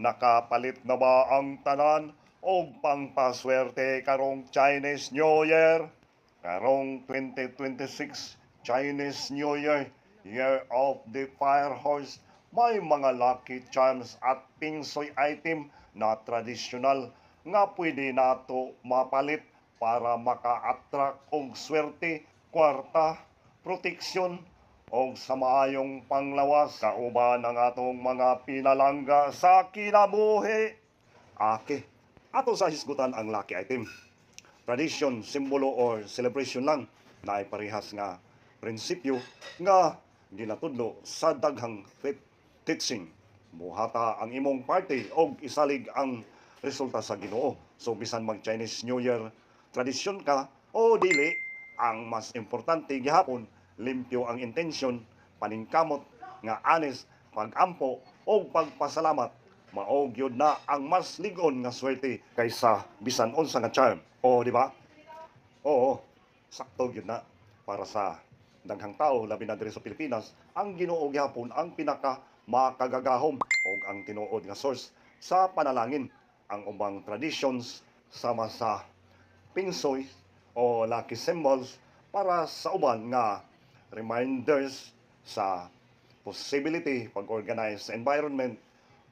nakapalit na ba ang tanan o pangpaswerte karong Chinese New Year? Karong 2026 Chinese New Year, Year of the Fire Horse, may mga lucky charms at pingsoy item na tradisyonal nga pwede nato mapalit para maka-attract og swerte, kwarta, proteksyon o sa maayong panglawas kauban ang atong mga pinalangga sa kinabuhi. Ake, ato sa hisgutan ang lucky item. Tradition, simbolo or celebration lang na ay parehas nga prinsipyo nga ginatudlo sa daghang faith teaching. Buhata ang imong party og isalig ang resulta sa Ginoo. So bisan mag Chinese New Year tradisyon ka o dili, ang mas importante gihapon limpyo ang intensyon, paningkamot nga honest, pagampo o pagpasalamat. Mao gyud na ang mas lig-on nga swerte kaysa bisan unsa nga charm. O di ba? Oo, sakto gyud na para sa daghang tao labi na diri sa Pilipinas. Ang Ginoo gyapon ang pinaka makagagahom og ang tinuod nga source sa panalangin. Ang ubang traditions sama sa pingsoy o lucky symbols para sa uban nga reminders sa possibility pag-organize sa environment,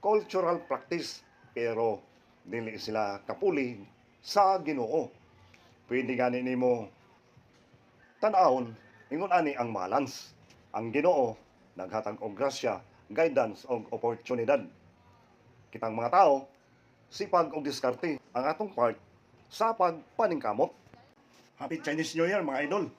cultural practice, pero dili sila kapuli sa Ginoo. Pwede gani nimo tan-awon ingon ani ang balance. Ang Ginoo naghatag og grasya, guidance og oportunidad. Kitang mga tao sipag og diskarte ang atong part sa pagpaningkamot. Happy Chinese New Year mga idol!